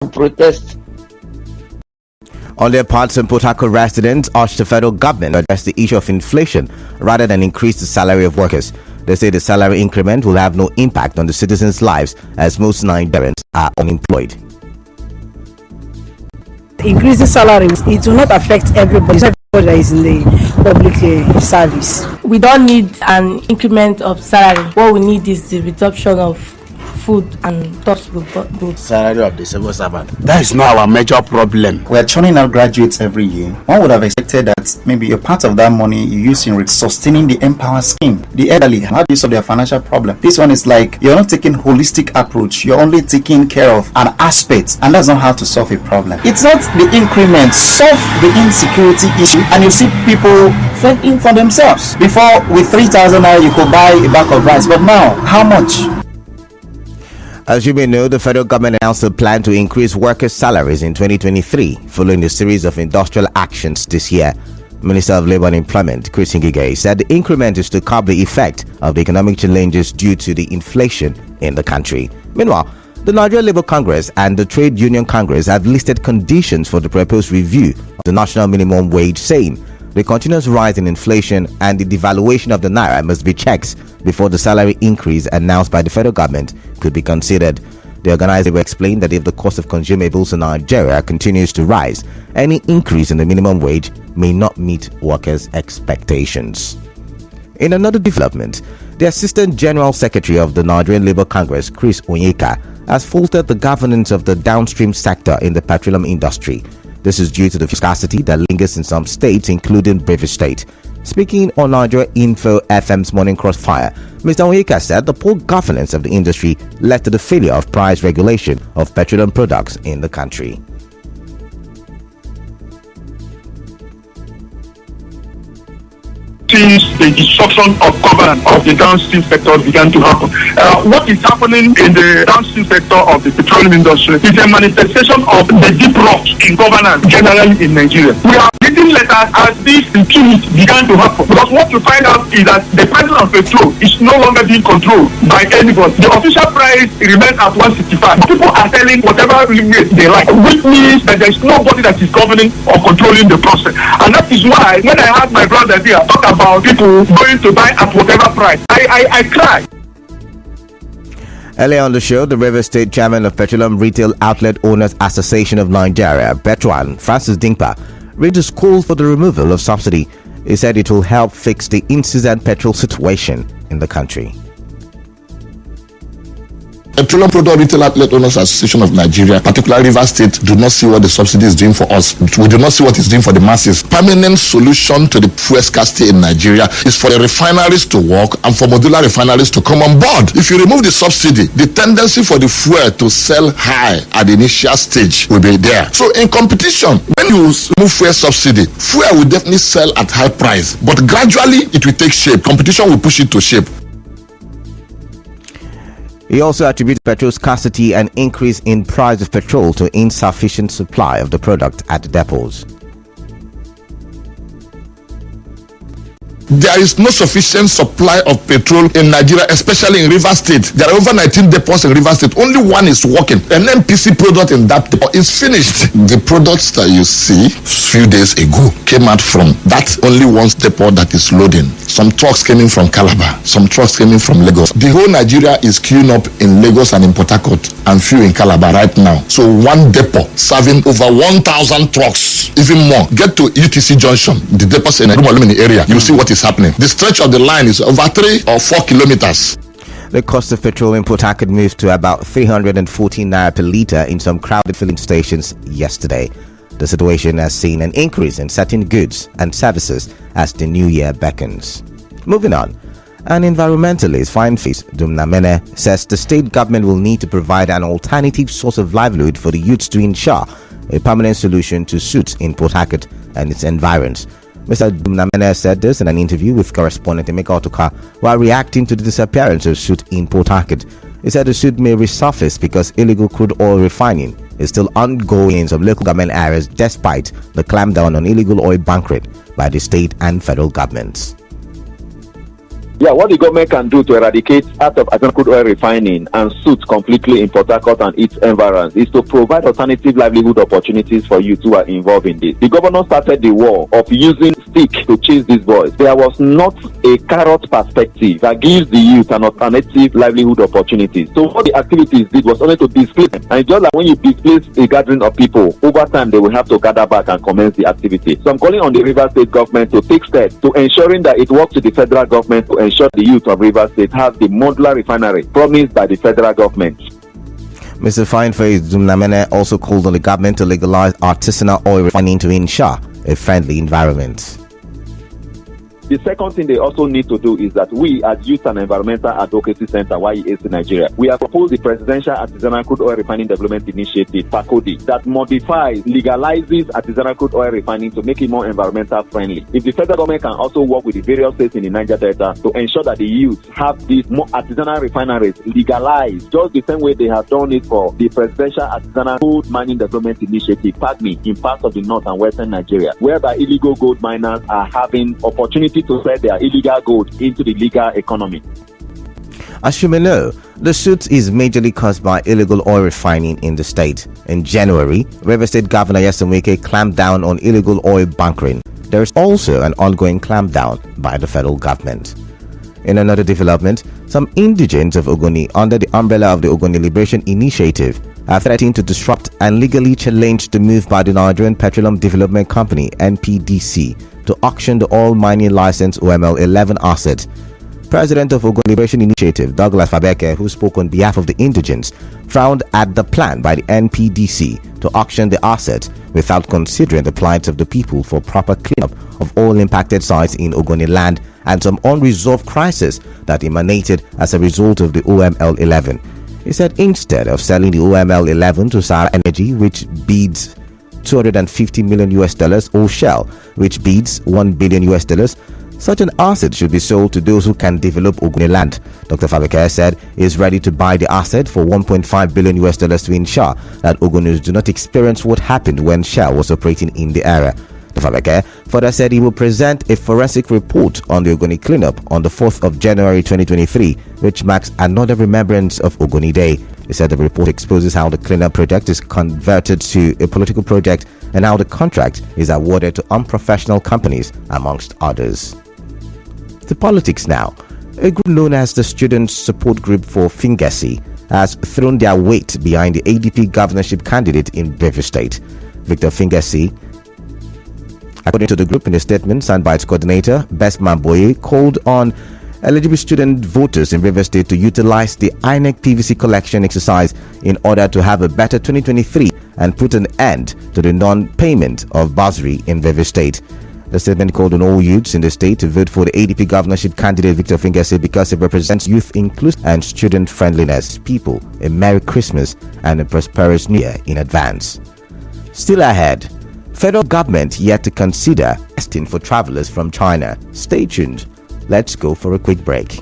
protest. On their part, some Port Harcourt residents urged the federal government to address the issue of inflation rather than increase the salary of workers. They say the salary increment will have no impact on the citizens' lives as most Nigerians are unemployed. Increasing salaries, it will not affect everybody. Everybody that is in the public service. We don't need an increment of salary. What we need is the reduction of food and touchable goods. Salary of the civil servant. That is not our major problem. We are churning out graduates every year. One would have expected that maybe a part of that money you use in sustaining the Empower scheme. The elderly, how do you solve their financial problem? This one is like you're not taking holistic approach. You're only taking care of an aspect, and that's not how to solve a problem. It's not the increment. Solve the insecurity issue, and you see people fending for themselves. Before, with 3,000 naira, you could buy a bag of rice, but now, how much? As you may know, the federal government announced a plan to increase workers' salaries in 2023, following a series of industrial actions this year. Minister of Labour and Employment, Chris Ngige, said the increment is to curb the effect of the economic challenges due to the inflation in the country. Meanwhile, the Nigerian Labour Congress and the Trade Union Congress have listed conditions for the proposed review of the national minimum wage, saying the continuous rise in inflation and the devaluation of the naira must be checked before the salary increase announced by the federal government could be considered. The organizer will explain that if the cost of consumables in Nigeria continues to rise, any increase in the minimum wage may not meet workers' expectations. In another development, the Assistant General Secretary of the Nigerian Labour Congress, Chris Onyeka, has faulted the governance of the downstream sector in the petroleum industry. This is due to the scarcity that lingers in some states, including British State. Speaking on Nigeria Info FM's Morning Crossfire, Mr. Onyeka said the poor governance of the industry led to the failure of price regulation of petroleum products in the country. Since the destruction of governance of the downstream sector began to happen. What is happening in the downstream sector of the petroleum industry is a manifestation of the deep rot in governance generally in Nigeria. We are getting letters as this impunity began to happen, because what you find out is that the price of petrol is no longer being controlled by anybody. The official price remains at 165. People are selling whatever rate they like, which means that there is nobody that is governing or controlling the process. And that is why when I heard my brother here talk about people going to buy at whatever price, I cry. Earlier on the show, the River State Chairman of Petroleum Retail Outlet Owners Association of Nigeria, Petron, Francis Dingpa, raised his call for the removal of subsidy. He said it will help fix the incessant petrol situation in the country. Petroleum Product Retail Outlet Owners Association of Nigeria, particularly Rivers State, do not see what the subsidy is doing for us. We do not see what it's doing for the masses. Permanent solution to the fuel scarcity in Nigeria is for the refineries to work and for modular refineries to come on board. If you remove the subsidy, the tendency for the fuel to sell high at the initial stage will be there. So in competition, when you remove fuel subsidy, fuel will definitely sell at high price, but gradually it will take shape. Competition will push it to shape. He also attributes petrol scarcity and increase in price of petrol to insufficient supply of the product at depots. There is no sufficient supply of petrol in Nigeria, especially in Rivers State. There are over 19 depots in Rivers State. Only one is working. An MPC product in that depot is finished. The products that you see a few days ago came out from that only one depot that is loading. Some trucks came in from Calabar. Some trucks came in from Lagos. The whole Nigeria is queuing up in Lagos and in Port Harcourt and few in Calabar right now. So one depot serving over 1,000 trucks, even more. Get to UTC Junction, the depots in the area. You see what is happening. The stretch of the line is over 3 or 4 kilometers. The cost of petrol in Port Harcourt moved to about 314 naira per litre in some crowded filling stations yesterday. The situation has seen an increase in certain goods and services as the new year beckons. Moving on, an environmentalist, Fine-Face Dumnamene, says the state government will need to provide an alternative source of livelihood for the youths to ensure a permanent solution to suits in Port Harcourt and its environs. Mr. Dumnamene said this in an interview with correspondent Emeka Otuka while reacting to the disappearance of soot in Port Harcourt. He said the soot may resurface because illegal crude oil refining is still ongoing in some local government areas despite the clampdown on illegal oil bunkering by the state and federal governments. Yeah, what the government can do to eradicate out of artisanal crude oil refining and soot completely in Port Harcourt and its environs is to provide alternative livelihood opportunities for youth who are involved in this. The governor started the war of using stick to chase these boys. There was not a carrot perspective that gives the youth an alternative livelihood opportunities. So what the activities did was only to displace them. And just like when you displace a gathering of people, over time they will have to gather back and commence the activity. So I'm calling on the Rivers State government to take steps to ensuring that it works with the federal government to ensure the youth of Rivers State have the modular refinery promised by the federal government. Mr. Fineface Dumnamene also called on the government to legalize artisanal oil refining to ensure a friendly environment. The second thing they also need to do is that we at Youth and Environmental Advocacy Center, YEAC Nigeria, we have proposed the Presidential Artisanal Crude Oil Refining Development Initiative, PACODI, that modifies, legalizes artisanal crude oil refining to make it more environmental friendly. If the federal government can also work with the various states in the Niger Delta to ensure that the youth have these more artisanal refineries legalized, just the same way they have done it for the Presidential Artisanal Gold Mining Development Initiative, PAGMI, in parts of the north and western Nigeria, whereby illegal gold miners are having opportunity to sell their illegal gold into the legal economy. As you may know, the suit is majorly caused by illegal oil refining in the state. In January, Rivers State Governor Nyesom Wike clamped down on illegal oil bunkering. There is also an ongoing clampdown by the federal government. In another development, some indigents of Ogoni under the umbrella of the Ogoni Liberation Initiative are threatening to disrupt and legally challenge the move by the Nigerian Petroleum Development Company (NPDC) to auction the oil mining license OML 11 asset. President of Ogoni Liberation Initiative, Douglas Fabeke, who spoke on behalf of the indigents, frowned at the plan by the NPDC to auction the asset without considering the plight of the people for proper cleanup of all impacted sites in Ogoni land and some unresolved crisis that emanated as a result of the OML 11. He said instead of selling the OML 11 to Sahara Energy, which bids $250 million US, or Shell, which bids $1 billion US, such an asset should be sold to those who can develop Ogoni land. Dr. Fabeke said he is ready to buy the asset for $1.5 billion US to ensure that Ogonis do not experience what happened when Shell was operating in the area. Dr. Fabeke further said he will present a forensic report on the Ogoni cleanup on the 4th of January 2023, which marks another remembrance of Ogoni Day. He said the report exposes how the cleanup project is converted to a political project and how the contract is awarded to unprofessional companies, amongst others. To politics now. A group known as the Student Support Group for Fingesi has thrown their weight behind the ADP governorship candidate in Rivers State. Victor Fingesi, according to the group in a statement signed by its coordinator, Bestman Boye, called on eligible student voters in Rivers State to utilize the INEC PVC collection exercise in order to have a better 2023 and put an end to the non-payment of bursary in Rivers State. The statement called on all youths in the state to vote for the ADP governorship candidate Victor Fingesi because it represents youth inclusion and student friendliness. People, a Merry Christmas and a prosperous New Year in advance. Still ahead, federal government yet to consider testing for travelers from China. Stay tuned. Let's go for a quick break.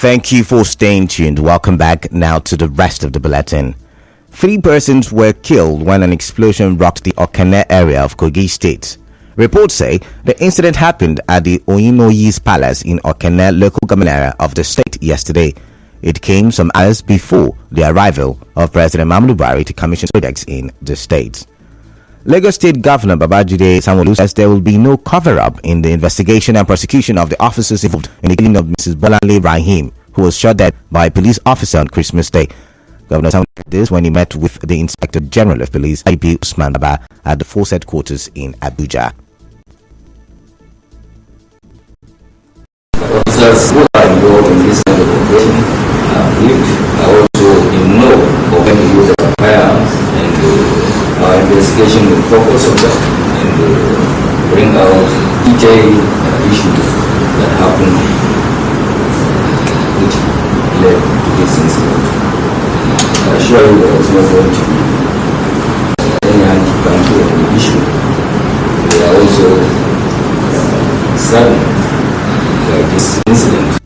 Thank you for staying tuned. Welcome back now to the rest of the bulletin. 3 persons were killed when an explosion rocked the Okene area of Kogi State. Reports say the incident happened at the Oyinoyi's Palace in Okene local government area of the state yesterday. It came some hours before the arrival of President Muhammadu Buhari to commission projects in the state. Lagos State Governor Babajide Sanwo-Olu says there will be no cover-up in the investigation and prosecution of the officers involved in the killing of Mrs. Bolanle Rahim, who was shot dead by a police officer on Christmas Day. Governor Sanwo-Olu said this when he met with the Inspector General of Police, IP Usman Baba, at the force headquarters in Abuja. Officers who are involved in this kind of operation are also in know of any use of firearms, and our investigation will focus on that and bring out detailed issues that happened which led to this incident. I assure you there is not going to be any anti-banking on the issue. We are also saddened by this incident.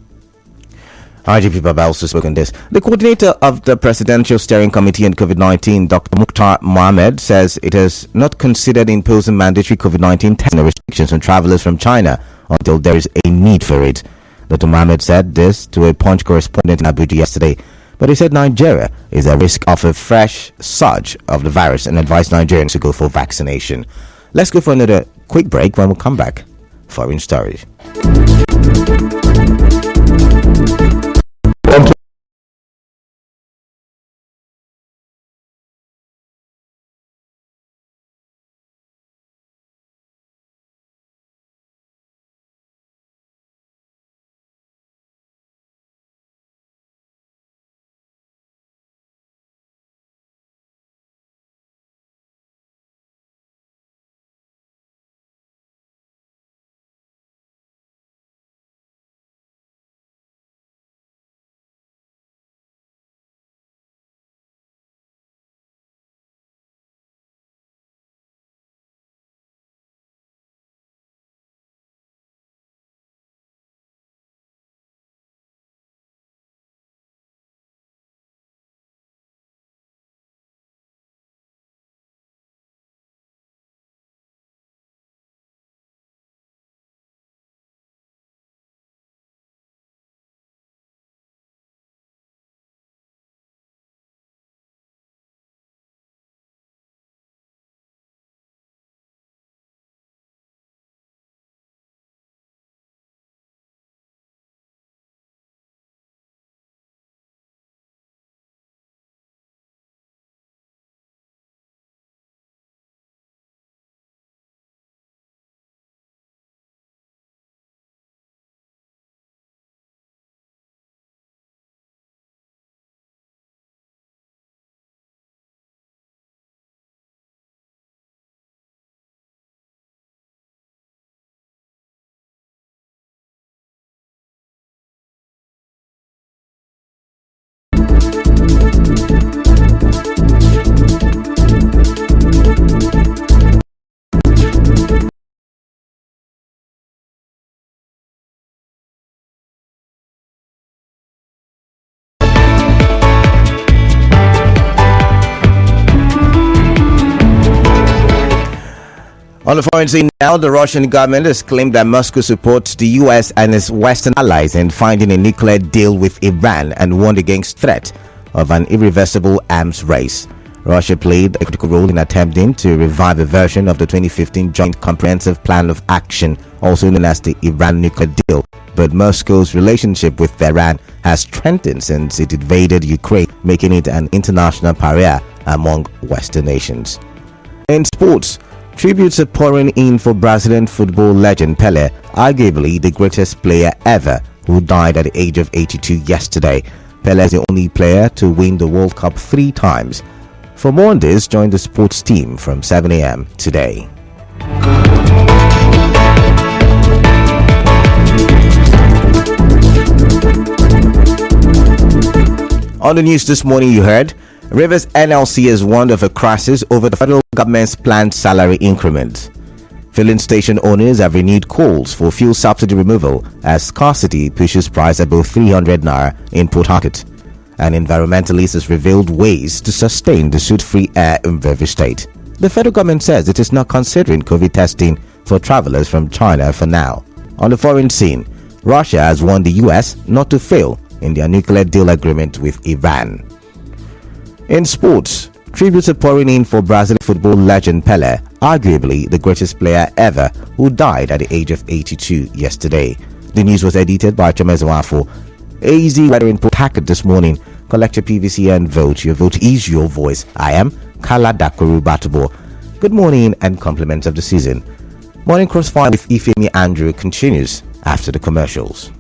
IGP Baba also spoke on this. The coordinator of the Presidential Steering Committee on COVID-19, Dr. Mukhtar Mohammed, says it has not considered imposing mandatory COVID-19 testing restrictions on travelers from China until there is a need for it. Dr. Mohammed said this to a Punch correspondent in Abuja yesterday, but he said Nigeria is at risk of a fresh surge of the virus and advised Nigerians to go for vaccination. Let's go for another quick break. When we come back, foreign stories. On the foreign scene now, the Russian government has claimed that Moscow supports the US and its Western allies in finding a nuclear deal with Iran and warned against threat of an irreversible arms race. Russia played a critical role in attempting to revive a version of the 2015 Joint Comprehensive Plan of Action, also known as the Iran nuclear deal. But Moscow's relationship with Tehran has strengthened since it invaded Ukraine, making it an international pariah among Western nations. In sports, tributes are pouring in for Brazilian football legend Pelé, arguably the greatest player ever, who died at the age of 82 yesterday. Pelé is the only player to win the World Cup 3 times. For more on this, join the sports team from 7 a.m. today. On the news this morning, you heard Rivers NLC has warned of a crisis over the federal government's planned salary increment. Filling station owners have renewed calls for fuel subsidy removal as scarcity pushes price above 300 naira in Port Harcourt. An environmentalist has revealed ways to sustain the soot-free air in every state. The federal government says it is not considering COVID testing for travelers from China for now. On the foreign scene, Russia has warned the US not to fail in their nuclear deal agreement with Iran. In sports, tributes are pouring in for Brazilian football legend Pelé, arguably the greatest player ever, who died at the age of 82 yesterday. The news was edited by Chomez Wafo. AZ weather in Port Harcourt this morning. Collect your PVC and vote. Your vote is your voice. I am Kala Dakuru Batubo. Good morning and compliments of the season. Morning Crossfire with Ifemi Andrew continues after the commercials.